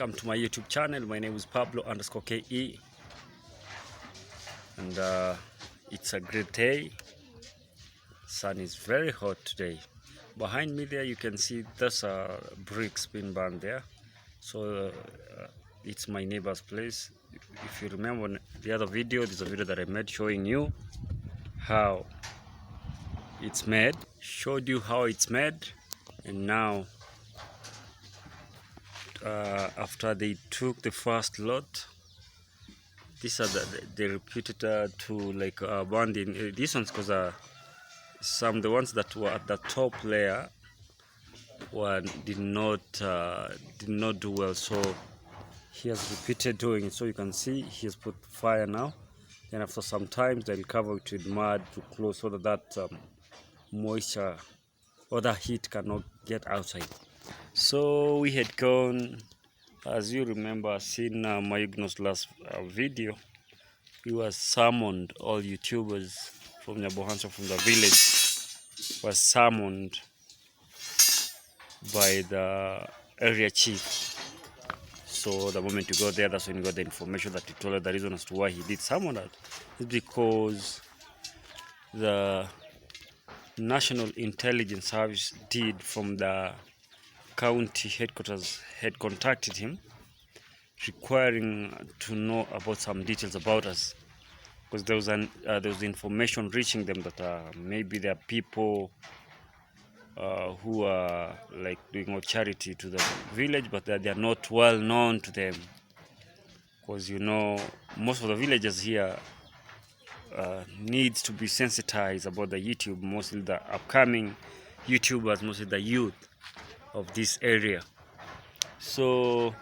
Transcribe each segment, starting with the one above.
welcome to my YouTube channel. My name is Pablo_KE, and it's a great day. Sun is very hot today. Behind me there you can see there's bricks being burned there. So it's my neighbor's place. If you remember the other video, there's a video that I made showing you how it's made. Showed you how it's made, and now after they took the first lot, these are they repeated to like burn these ones, because the ones that were at the top layer did not do well, so he has repeated doing it. So you can see he has put fire now, and after some time they'll cover it with mud to close, so that moisture or the heat cannot get outside. So we had gone, as you remember, seen my last video, we were summoned. All YouTubers from Nyabohanse, from the village, was summoned by the area chief. So the moment you go there, that's when you got the information that he told us the reason as to why he did summon us is because the National Intelligence Service did from the county headquarters had contacted him, requiring to know about some details about us, because there was information reaching them that maybe there are people who are like doing a charity to the village, but they are not well known to them, because you know most of the villagers here needs to be sensitized about the YouTube, mostly the upcoming YouTubers, mostly the youth of this area. So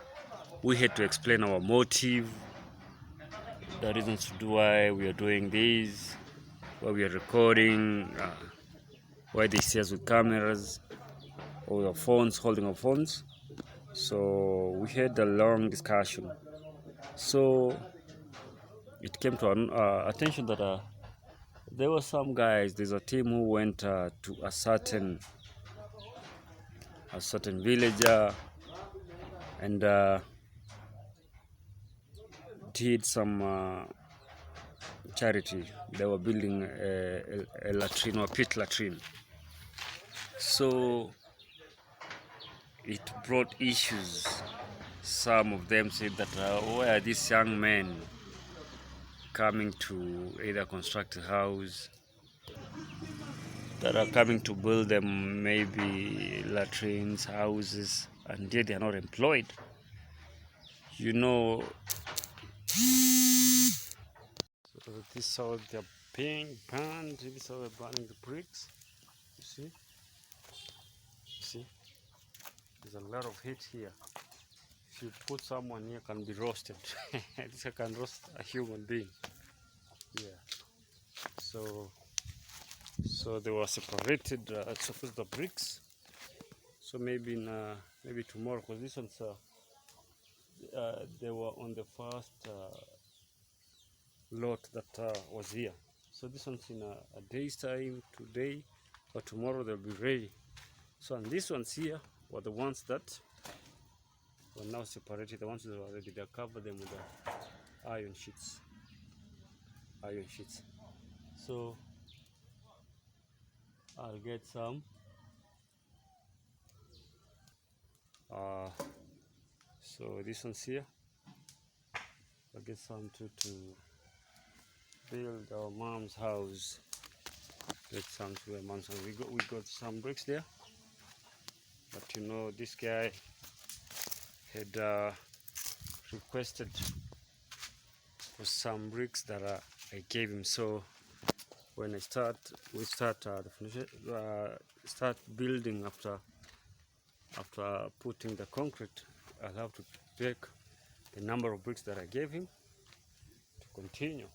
we had to explain our motive, the reasons why we are doing this, why we are recording, why they see us with cameras or our phones, holding our phones. So we had a long discussion. So it came to our attention that there were some guys, there's a team who went to a certain villager and did some charity. They were building a latrine, or a pit latrine. So it brought issues. Some of them said that why are these young men coming to either construct a house, that are coming to build them maybe latrines, houses, and yet they are not employed. You know, so this is how they're being burned. This is how they're burning the bricks. You see, there's a lot of heat here. If you put someone here, can be roasted. This can roast a human being. Yeah. So they were separated. Suppose the bricks. So maybe tomorrow, because this one's they were on the first lot that was here. So this one's in a day's time, today or tomorrow they'll be ready. So and these ones here were the ones that were now separated. The ones that were already there, cover them with the iron sheets. So I'll get some. So this one's here. I'll get some to build our mom's house. Get some to our mom's house. We got some bricks there, but you know this guy had requested for some bricks that I gave him. So when we start building after putting the concrete, I'll have to take the number of bricks that I gave him to continue.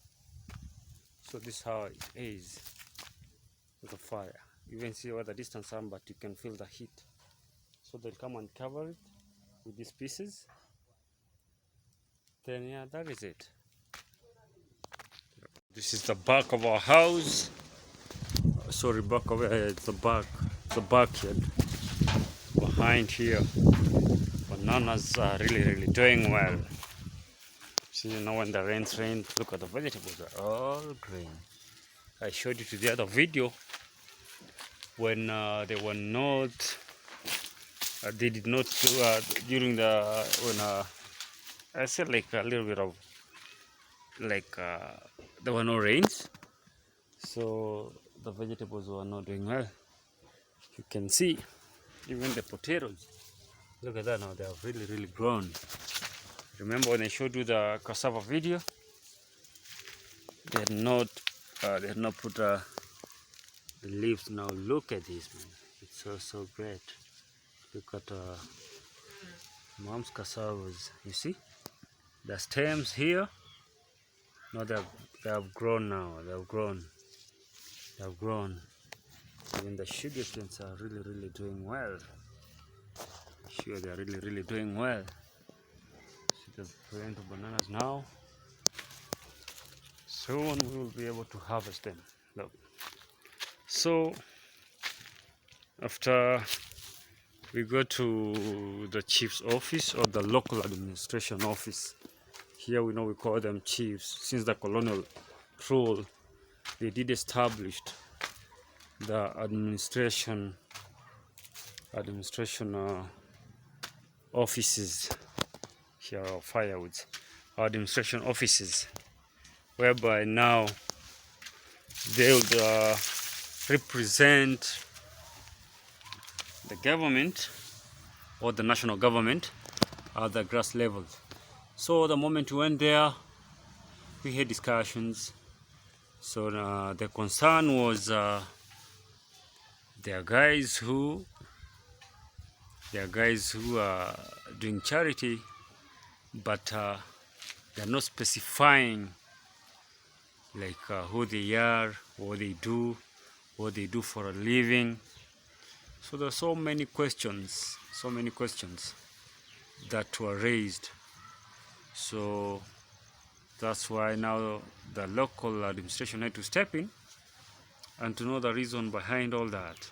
So this is how it is with the fire. You can see what the distance are, but you can feel the heat. So they'll come and cover it with these pieces. Then yeah, that is it. This is the back of our house. Sorry, back of it's the backyard. Behind here, but bananas are really doing well. See, now when the rains rain, look at the vegetables are all green. I showed you to the other video when they were not, they did not do, during the, when I said like a little bit of, like there were no rains, so the vegetables were not doing well. You can see even the potatoes, look at that now, they have really grown. Remember when I showed you the cassava video, they had not put the leaves. Now look at this, man, it's so great. Look at mom's cassavas, you see the stems here. Now they have grown now, they have grown. Even the sugar canes are really doing well. Sure, they are really doing well. See the plant of bananas now. Soon we will be able to harvest them. Look. So after we go to the chief's office or the local administration office, here we know we call them chiefs. Since the colonial rule, they did establish the administration offices here, are firewoods, administration offices, whereby now they would represent the government or the national government at the grass level. So the moment we went there, we had discussions. So the concern was there are guys who are doing charity, but they're not specifying like who they are, what they do for a living. So there are so many questions that were raised. So that's why now the local administration had to step in and to know the reason behind all that.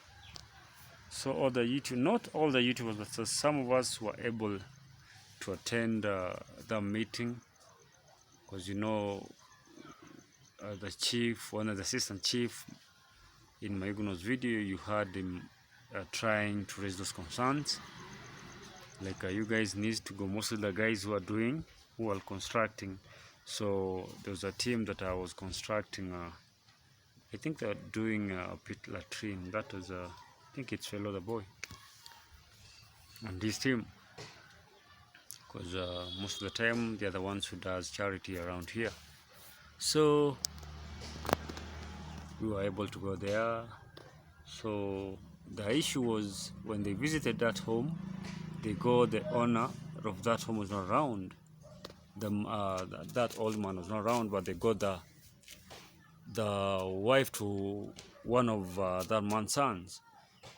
So not all the YouTubers, but some of us were able to attend the meeting, because you know the chief, one of the assistant chief, in Maiguno's video, you heard him trying to raise those concerns. Like you guys need to go, mostly the guys who are constructing. So there was a team that I was constructing. I think they're doing a pit latrine. That was I think it's Fellow the boy and this team, because most of the time they're the ones who does charity around here. So we were able to go there. So the issue was when they visited that home, the owner of that home was not around. That old man was not around, but they got the wife to one of that man's sons.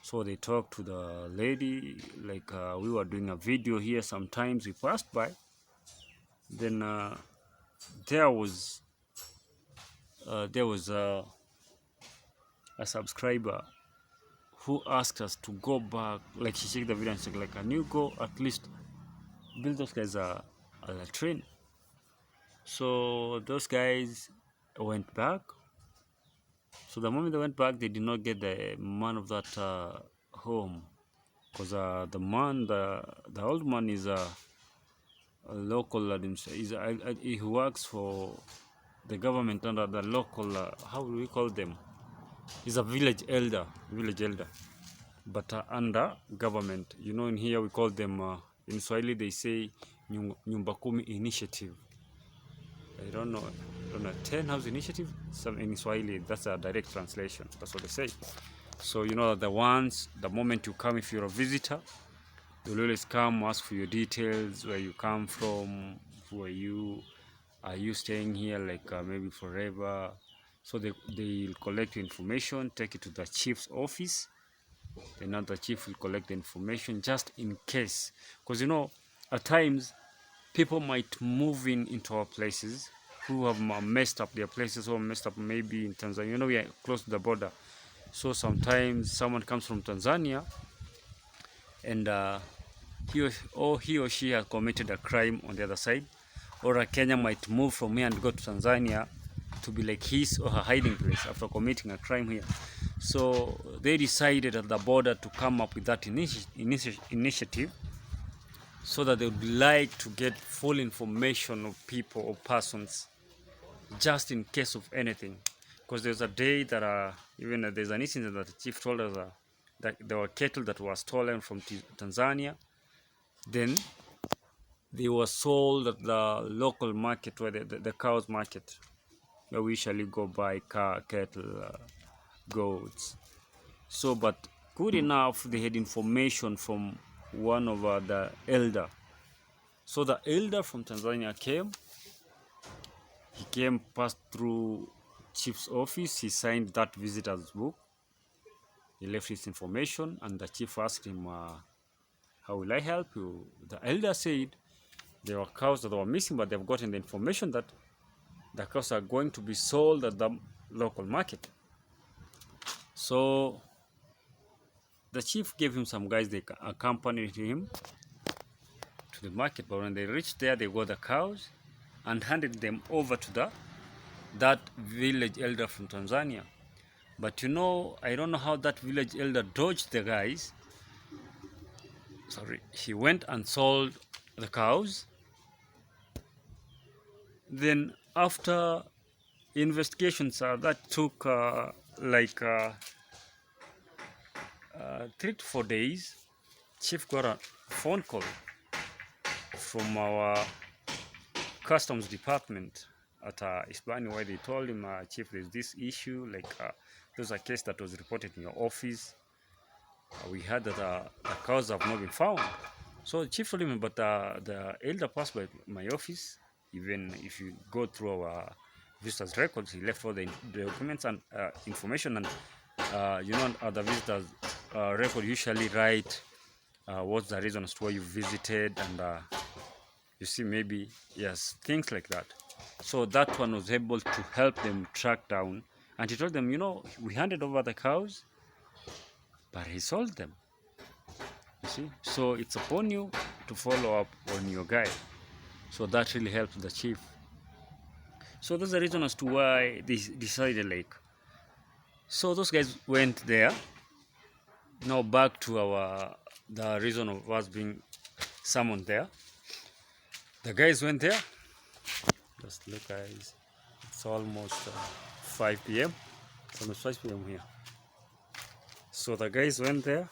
So they talked to the lady, like we were doing a video here. Sometimes we passed by, then there was a subscriber who asked us to go back. Like she checked the video and said, like, can you go at least build those guys a latrine? So those guys went back. So the moment they went back, they did not get the man of that home, because the old man is a local administrator. He works for the government under the local. How do we call them? He's a village elder, but under government. You know, in here we call them. In Swahili they say Nyumba Kumi initiative. I don't know, 10 house initiative. Some in Swahili, that's a direct translation. That's what they say. So you know the moment you come, if you're a visitor, you'll always come, ask for your details, where you come from, who are you staying here, like maybe forever. So they'll collect information, take it to the chief's office. Then the chief will collect the information just in case, because you know at times people might move into our places who have messed up their places, or messed up maybe in Tanzania. You know, we are close to the border. So sometimes someone comes from Tanzania and he or she has committed a crime on the other side, or a Kenya might move from here and go to Tanzania to be like his or her hiding place after committing a crime here. So they decided at the border to come up with that initiative, so that they would like to get full information of people or persons, just in case of anything. Because there's a day that even there's an incident that the chief told us that there were cattle that were stolen from Tanzania. Then they were sold at the local market, where the cows market, where we usually go buy cattle, goats. So, but good enough, they had information from one of the elder. So the elder from Tanzania came. He came, passed through chief's office. He signed that visitor's book. He left his information, and the chief asked him, how will I help you? The elder said there were cows that were missing, but they've gotten the information that the cows are going to be sold at the local market. So the chief gave him some guys. They accompanied him to the market, but when they reached there, they got the cows and handed them over to that village elder from Tanzania. But you know, I don't know how that village elder dodged the guys. Sorry, he went and sold the cows. Then after investigations that took like 3 to 4 days, chief got a phone call from our customs department at Hispania, where they told him, chief, there's this issue, like there's a case that was reported in your office. We heard that the cows have not been found. So the chief told him, but the elder passed by my office. Even if you go through our visitors records, he left all the documents and information, and you know, the visitors record usually write what's the reason as to why you visited, and you see, maybe, yes, things like that. So that one was able to help them track down, and he told them, you know, we handed over the cows, but he sold them. You see, so it's upon you to follow up on your guy. So that really helped the chief. So that's the reason as to why they decided, like, so those guys went there. Now back to the reason of us being summoned there. The guys went there. Just look, guys, it's almost 5 p.m. It's almost 5 p.m. here. So the guys went there,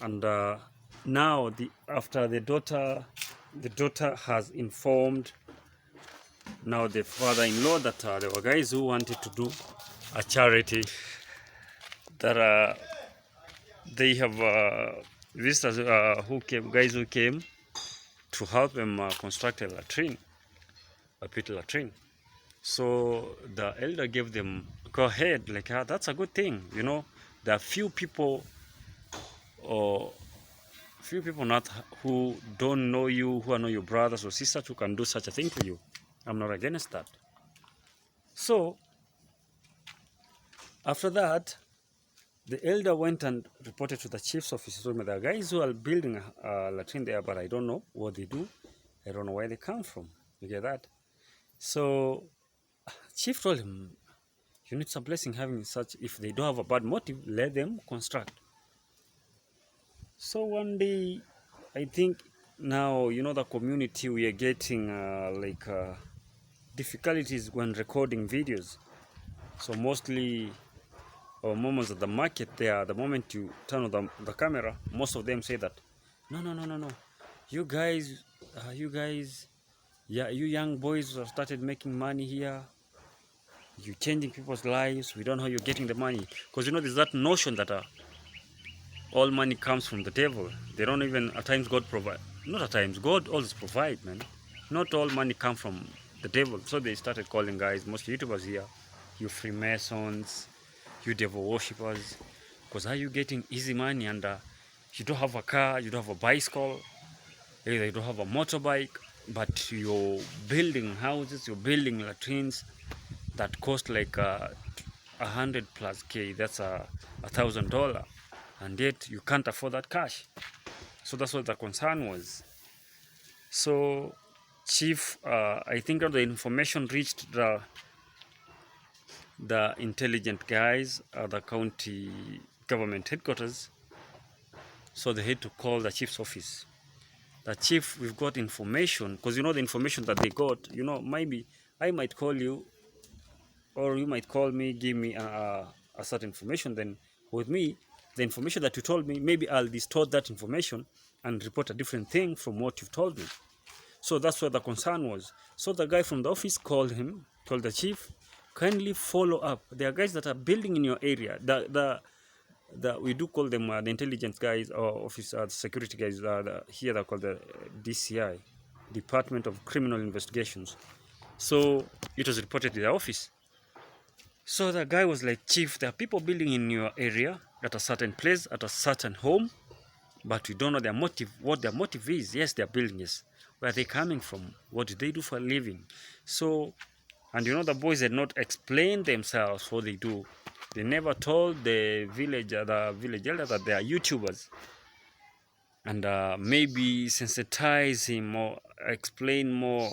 and now after the daughter has informed now the father-in-law that there were guys who wanted to do a charity, that they have visitors guys who came to help them construct a latrine, a pit latrine. So the elder gave them, go ahead, like, that's a good thing, you know. There are few people not who don't know you, who are not your brothers or sisters, who can do such a thing to you. I'm not against that. So after that, the elder went and reported to the chief's office. He told me, there are guys who are building a latrine there, but I don't know what they do. I don't know where they come from. You get that? So chief told him, you need some blessing having such. If they don't have a bad motive, let them construct. So one day, I think now, you know, the community, we are getting difficulties when recording videos. So mostly our moments at the market there, the moment you turn on the camera, most of them say that, no, you guys, yeah, you young boys have started making money here. You're changing people's lives. We don't know how you're getting the money. Because, you know, there's that notion that all money comes from the devil. They don't even, at times God provide. Not at times, God always provide, man. Not all money comes from the devil. So they started calling guys, mostly YouTubers here, you Freemasons, you devil worshippers. Because how are you getting easy money, and you don't have a car, you don't have a bicycle, either you don't have a motorbike, but you're building houses, you're building latrines that cost like 100+ K. That's $1,000, and yet you can't afford that cash. So that's what the concern was. So chief, I think that the information reached the intelligent guys at the county government headquarters. So they had to call the chief's office. The chief, we've got information, because you know the information that they got, you know, maybe I might call you or you might call me, give me a certain information. Then with me, the information that you told me, maybe I'll distort that information and report a different thing from what you've told me. So that's where the concern was. So the guy from the office called him, told the chief, kindly follow up. There are guys that are building in your area. We do call them the intelligence guys or office security guys. Here they're called the DCI, Department of Criminal Investigations. So it was reported to the office. So the guy was like, Chief, there are people building in your area at a certain place, at a certain home, but we don't know their motive, what their motive is. Yes, they're building, yes. Where are they coming from? What do they do for a living? So, and you know, the boys had not explained themselves what they do. They never told the village elder that they are YouTubers. And maybe sensitize him or explain more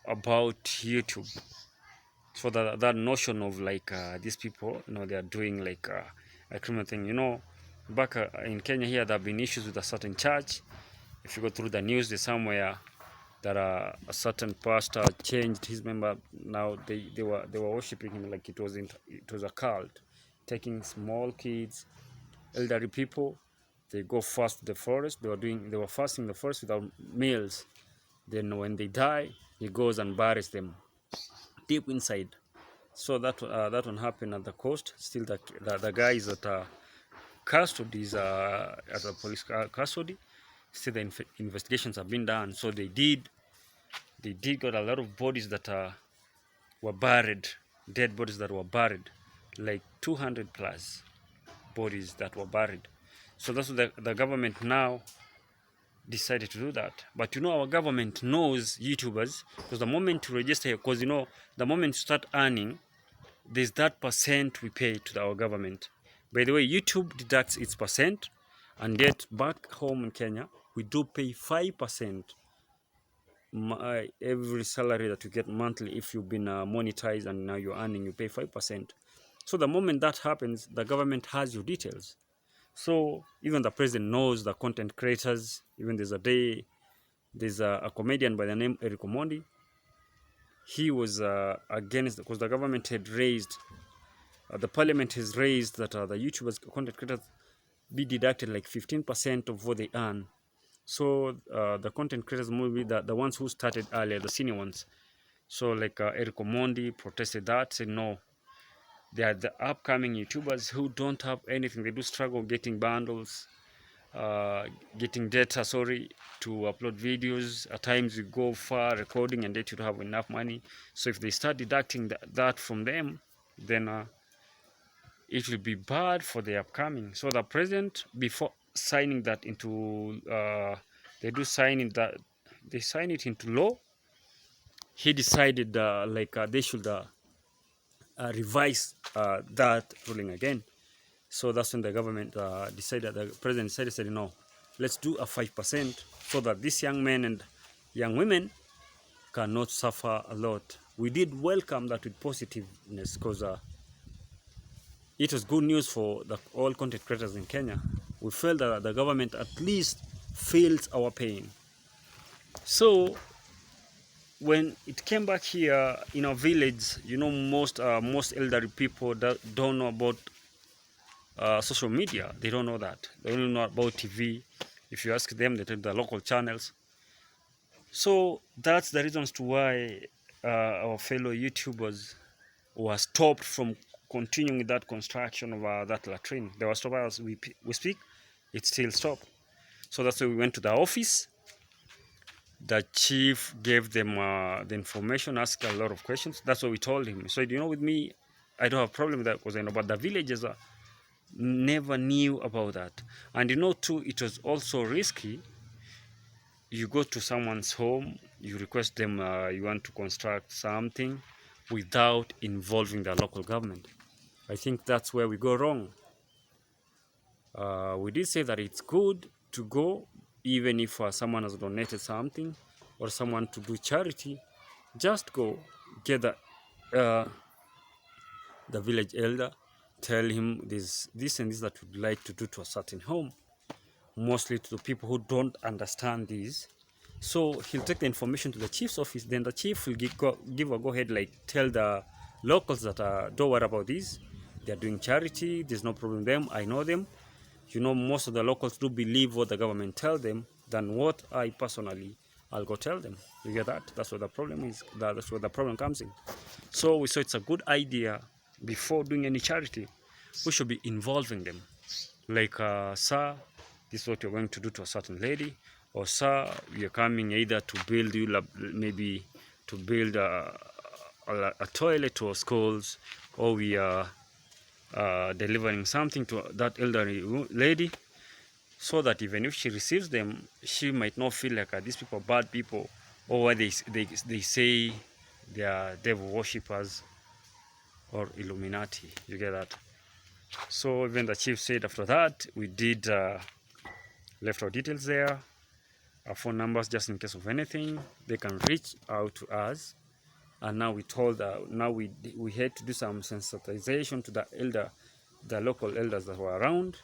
about YouTube. So that notion of like these people, you know, they are doing like a criminal thing. You know, back in Kenya here, there have been issues with a certain church. If you go through the news, there's somewhere that a certain pastor changed his member. Now they were worshiping him like it was a cult, taking small kids, elderly people. They go fast to the forest. They were fasting in the forest without meals. Then when they die, he goes and buries them deep inside. So that one happened at the coast. Still, the guy is at custody, is at the police custody. Still, the investigations have been done. So they did got a lot of bodies that were buried, dead bodies that were buried, like 200 plus bodies that were buried. So that's what the government now decided to do that. But you know, our government knows YouTubers, because the moment you register, because you know, the moment you start earning, there's that percent we pay to our government. By the way, YouTube deducts its percent, and yet back home in Kenya, we do pay 5% every salary that you get monthly. If you've been monetized and now you're earning, you pay 5%. So the moment that happens, the government has your details. So even the president knows the content creators. Even there's a comedian by the name Eric Omondi. He was against, because the government had raised, the parliament has raised that the YouTubers, content creators, be deducted like 15% of what they earn. So the content creators, maybe the ones who started earlier, the senior ones. So like Eric Omondi protested that, said no, they are the upcoming YouTubers who don't have anything. They do struggle getting bundles, getting data, to upload videos. At times you go far recording and they don't have enough money. So if they start deducting that from them, then it will be bad for the upcoming. So the president, before signing that into, they sign it into law. He decided they should revise that ruling again. So that's when the government decided, the president said, no, let's do a 5% so that these young men and young women cannot suffer a lot. We did welcome that with positiveness, because it was good news for all content creators in Kenya. We felt that the government at least feels our pain. So when it came back here in our village, you know, most elderly people that don't know about social media. They don't know that. They only know about TV. If you ask them, they tell the local channels. So that's the reasons to why our fellow YouTubers were stopped from continuing that construction of that latrine. They were stopped as we speak. It's still stopped. So that's why we went to the office. The chief gave them the information, asked a lot of questions. That's what we told him. So, you know, with me, I don't have a problem with that, because I know, but the villagers never knew about that. And you know too, it was also risky. You go to someone's home, you request them, you want to construct something without involving the local government. I think that's where we go wrong. We did say that it's good to go, even if someone has donated something or someone to do charity, just go get the village elder, tell him this and this that would like to do to a certain home, mostly to the people who don't understand this. So he'll take the information to the chief's office, then the chief will give a go ahead, like tell the locals that don't worry about this, they're doing charity, there's no problem with them, I know them. You know, most of the locals do believe what the government tell them than what I personally, I'll go tell them. You get that? That's what the problem is. That's where the problem comes in. So we saw it's a good idea, before doing any charity, we should be involving them. Like, sir, this is what you're going to do to a certain lady, or sir, you're coming either to build maybe to build a toilet or schools, or we are delivering something to that elderly lady, so that even if she receives them, she might not feel like these people are bad people, or they say they are devil worshippers or Illuminati. You get that? So even the chief said after that, we did left our details there, our phone numbers, just in case of anything, they can reach out to us. And now we told, now we had to do some sensitization to the local elders that were around.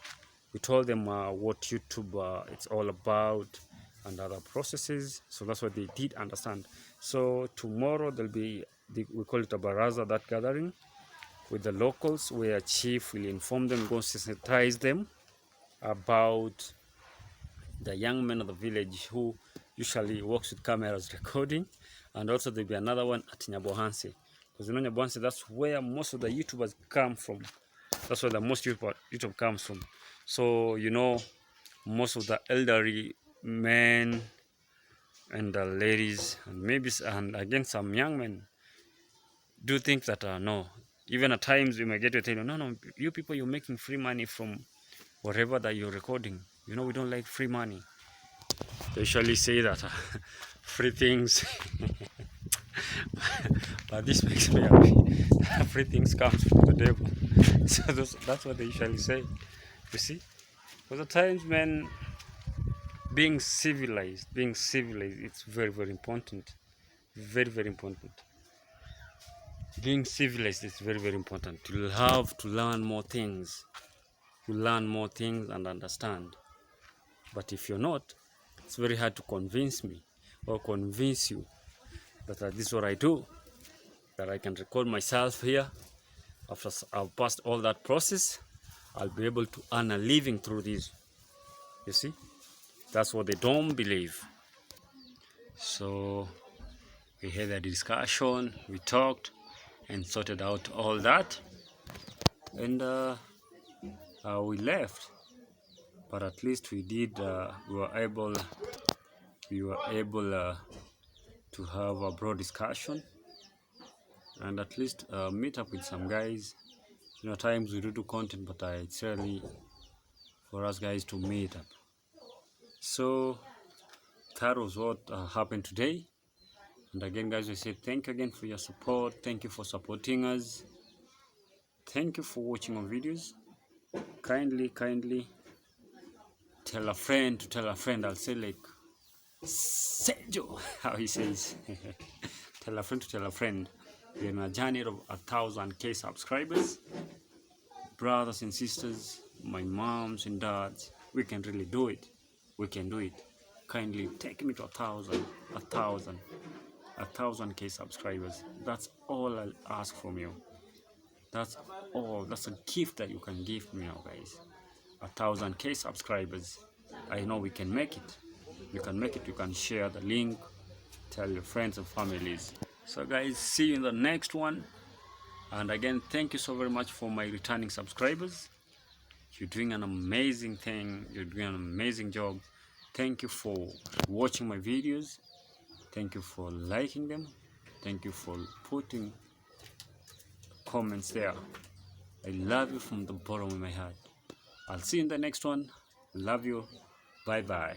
We told them what YouTube it's all about and other processes. So that's what they did understand. So tomorrow there'll be, we call it a baraza, that gathering with the locals, where chief will inform them, go sensitize them about the young men of the village who usually works with cameras recording. And also there'll be another one at Nyabohanse, because you know Nyabohanse, that's where most of the YouTubers come from. That's where the most YouTube comes from. So you know, most of the elderly men and the ladies, and maybe and again some young men, do think that no, even at times we might get to tell you, no, you people, you're making free money from whatever that you're recording. You know, we don't like free money. They usually say that free things but this makes me happy. Free things comes from the devil. So that's what they usually say. You see, for the times when being civilized, it's very, very important. Very, very important. Being civilized is very, very important. You'll have to learn more things. You learn more things and understand. But if you're not, it's very hard to convince me or convince you that this is what I do, that I can record myself here. After I've passed all that process, I'll be able to earn a living through this. You see, that's what they don't believe. So we had a discussion, we talked and sorted out all that, and we left. But at least we did. We were able to have a broad discussion, and at least meet up with some guys. You know, times we do content, but it's really for us guys to meet up. So that was what happened today. And again, guys, we say thank you again for your support. Thank you for supporting us. Thank you for watching our videos. Kindly tell a friend to tell a friend. I'll say like Sergio, how he says. Tell a friend to tell a friend. We're in a journey of 1,000K subscribers. Brothers and sisters, my moms and dads, we can really do it. We can do it. Kindly take me to 1,000K subscribers. That's all I'll ask from you. That's all. That's a gift that you can give me now, guys. 1,000K subscribers. I know we can make it. You can make it. You can share the link, tell your friends and families. So guys, see you in the next one. And again, thank you so very much for my returning subscribers. You're doing an amazing thing. You're doing an amazing job. Thank you for watching my videos. Thank you for liking them. Thank you for putting comments there. I love you from the bottom of my heart. I'll see you in the next one. Love you. Bye bye.